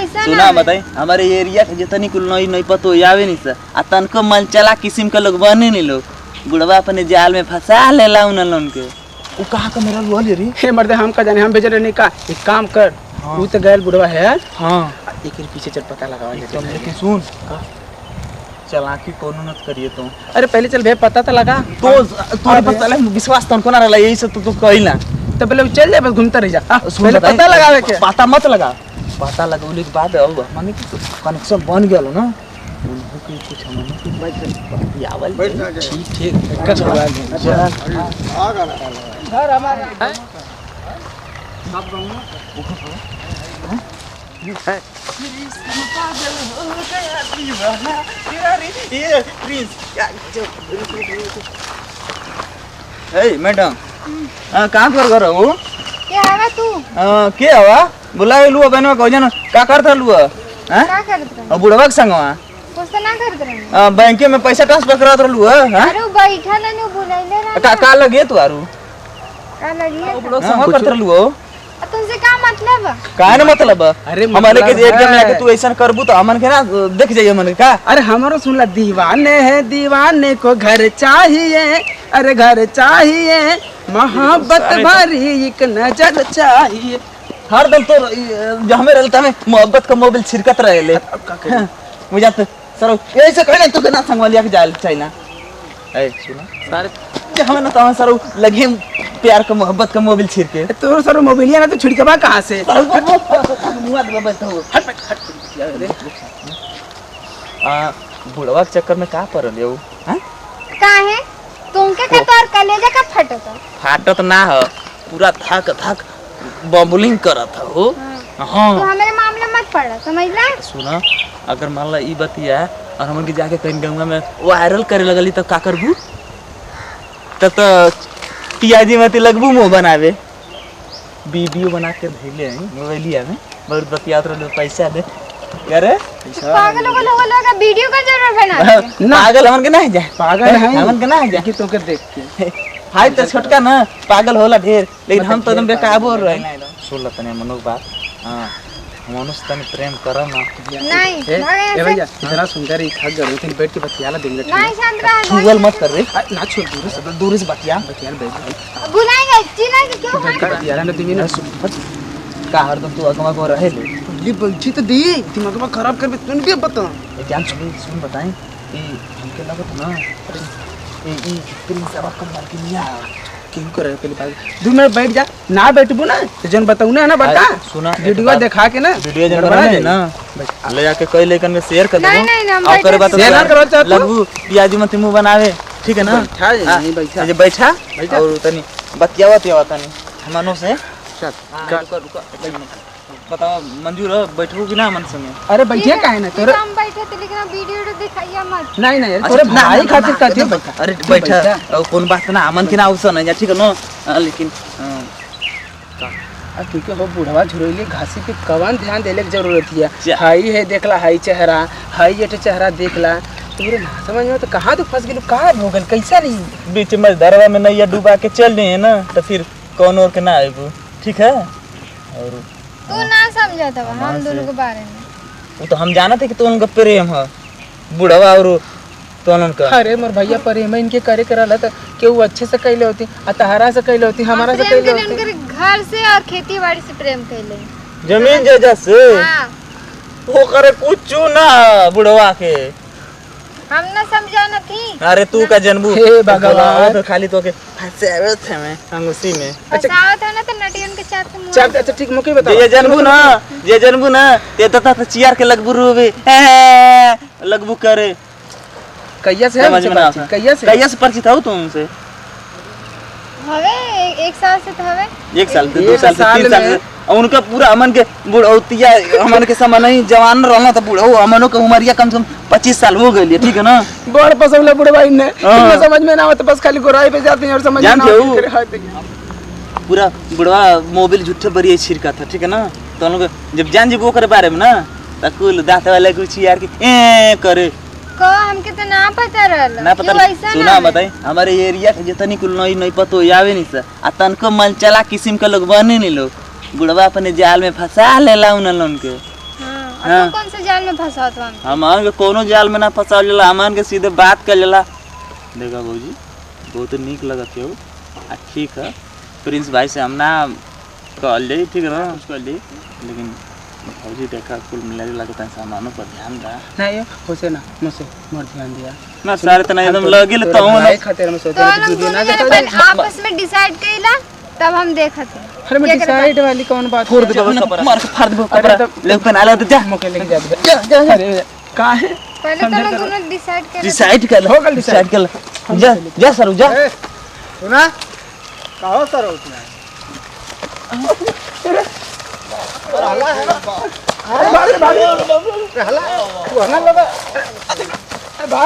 ऐसा सुना बताई हमारे एरिया के जितनी कुल नई नई पतो आवे नहीं सर आ तनको मनचला किस्म के लोग बने नहीं लोग बुढ़वा अपने जाल में फंसा लेला उन लोन के वो कहाँ का मेरा लुआ ले रही है मर्दे हम का जाने हम बेचारे नहीं का एक काम कर तू तो गैल बुढ़वा है हाँ एक पीछे चल पता लगा लेकिन सुन चलाकी कोनो न करिए तो अरे पहले चल भे पता तो लगा तो तोरे पर चले विश्वास तनको ना रहला यही से तो कहिला तो पहले चल जा बस घूमता रह जा पहले बताई, पता लगावे के पता मत लगा पता लगौले के बाद अब माने कि कनेक्शन बन गेल ना उनको के कुछ हमने कुछ बात यावल ठीक ठीक कर चल आ गया घर हमारा सब गाँव मैडम कहाँ कर रहो क्या हवा तू के हवा बुलावे लुआ बहनवा कहो जन का करता लुआ का करत रह बुढ़वा के संगवा कुछ तो ना करत रह बैंक में पैसा ट्रांसफर करत रहलू अरे बैठा ना नु बुलाइले रह का लगे तू आरू का लगी बुढ़वा संगवा करत रहलू तुमसे का मतलब का ना मतलब अरे हमारे के एकदम लाके तू ऐसा करबू तो हमन के ना देख जाइए मन का अरे हमारो सुनला दीवाने है दीवाने को घर चाहिए अरे घर चाहिए मोहब्बत भरी एक नजर चाहिए हर दम तो जो हमें रहता है मोहब्बत का मोबाइल छिरकत रहेले मुझे तो सर ऐसे कहले तो ना संगवा लिया के जाल चाहिए ए सुना सारे हमें ना तो सर लगे प्यार का मोहब्बत का मोबाइल छिरके तो सर मोबाइलिया ना तो छिड़कबा कहां से मुआ दे बैठो हट हट बुढ़वा के चक्कर में का पड़ल हो हैं काहे तुमके का तोर कलेजा का फटत फाटत ना हो पूरा थक थक बम्बलिंग करत हो हां तू हमारे मामले मत पड़ समझला सुना अगर मान ला ई बतिया और हमन के जाके कहीं गंगा में वायरल करे लगली तो का करबू तब तो पियाजी मत लगबू मुंह बनावे वीडियो बना के भेले हैं मोबाइलिया में बहुत बतियात रहे पैसा दे करे पागल हो लोग वीडियो का जरूर बना पागल हमन के नहीं जाए पागल है हमन के नहीं जाए कि तोके देख के हाय तो छोटका ना पागल होला ढेर लेकिन हम तो एकदम बेकाबू हो रहे सुन तने मनोक बात हां मनुष्य तने प्रेम करा ना नहीं ए भैया इतना सुंदर ही थक गए लेकिन बैठ के बतियाला देख ले नहीं शांत रह गूगल मत कर रे ना छोड़ दूर से बतिया बैठ बुलाएगा चीना के क्यों बतियाला ना तुम ना का हरदम तू अगमा को रहे ले ये बैठी तो दी दिमाग खराब कर तुम के पता ए जान सुन बताएं ई हमके लगत ना ई प्रिंस अब कमाल के लिया क्यों करे पहले बात 2 मिनट बैठ जा ना बैठबू ना तो जन बताऊ ना बता सुना वीडियो दिखा के ना वीडियो जन बना दे ना ले जाके कई लेकन में शेयर कर दो नहीं और करे बात शेयर ना करो चाहत लगू पियाजी मत मुंह बनावे ठीक है ना नहीं बैठा जे बैठा और तनी बतियावा तनी हमनो से चल बताओ मंजूर है बैठबू कि ना मन संगे अरे बैठे काहे ना तोरे हम बैठे थे लेकिन वीडियो दिखाइए मत नहीं नहीं तोरे भाई खातिर कहते बैठा अरे बैठा और कौन बात ना मन के ना अवसर नहीं ठीक है ना लेकिन क्योंकि हो बुढ़वा झुरैली घासी पे कवन ध्यान देले की जरूरत है हाई है देखला हाई चेहरा हाई एटे चेहरा देखला तोरे ना समझ में तो कहां तो फंस गेलू कहां हो गेल कैसा रही बीच में दरवा में नैया डूबा के चल रहे हैं ना तो फिर कौन और के ना आएबू ठीक है और तू ना समझा था हम दोनों के बारे में वो तो हम जाना थे कि तो उनका प्रेम है बुढ़वा और तो उनका अरे मोर भैया प्रेम इनके करे करला तो केहू अच्छे से कैले होती अतहरा से कैले होती हमारा से कैले होती उनके घर से और खेती बाड़ी से प्रेम कैले जमीन जजा से हां वो करे कुछ ना बुढ़वा के हम ना समझा ना थी अरे तू का जन्मू हे भगवान तो खाली तो के फंसे थे मैं अंगूसी में फसावत है ना तो नटियन के साथ मुंह चल अच्छा ठीक मुके बता ये जन्मू ना ते तो चियार के लगबू रुवे लगबू करे कैया से समझ में ना कैया से परिचित हो तुमसे हवे एक साल से तो हवे 1 साल से 2 साल से 3 साल से और उनका पूरा अमन के बुढ़ौतिया अमन के समय नहीं जवान रहना तो बुढ़ो अमनों के उमरिया कम से कम 25 साल हो गई ठीक है ना बड़ पसंद बुढ़वा ने समझ में ना आवत बस खाली गोराई पे जाते हैं और समझ में ना पूरा बुढ़वा मोबाइल झूठे बरिए छिड़का था ठीक है ना तो लोग जब जान जी वो करे बारे में ना तो कुल दांत वाले कुछ यार की ए करे को हमके तो ना पता रहल ना पता सुना बताई हमारे एरिया के जितनी कुल नई नई पतो आवे नहीं सर आ तनको मनचला किस्म के लोग बने नहीं लोग बुढ़वा अपने जाल में फंसा लेला उन लोन के हां हाँ। तू कौन से जाल में फंसा था हमन के कोनो जाल में ना फंसावल जाला, हमन के सीधे बात कर लेला। देखा भौजी बहुत नीक लगत हो। ठीक है प्रिंस भाई से हम ना कॉल जाई, ठीक है ना उसको ले, लेकिन भौजी देखा कुल मिला लगता है सामानों पर ध्यान दा नहीं होसे ना मुझसे मोर ध्यान दिया ना सारे तना एकदम लगे ले तो भाई खातिर में सोचे तो हम वीडियो ना दोनों देखा जने आपस में डिसाइड कइला तब हम देखत थे। अरे मैं डिसाइड वाली कौन बात फोड़ दे कपड़ा, मार के फाड़ दे अरे कपड़ा, तब- ले पहना ले तो जा मुके लेके जा जा अरे का है पहले तो हम दोनों डिसाइड कर डिसाइड कर हो गल डिसाइड कर जा जा सर जा। सुना कहो सर उसने हला है ना अरे बाप रे हला तू हला लगा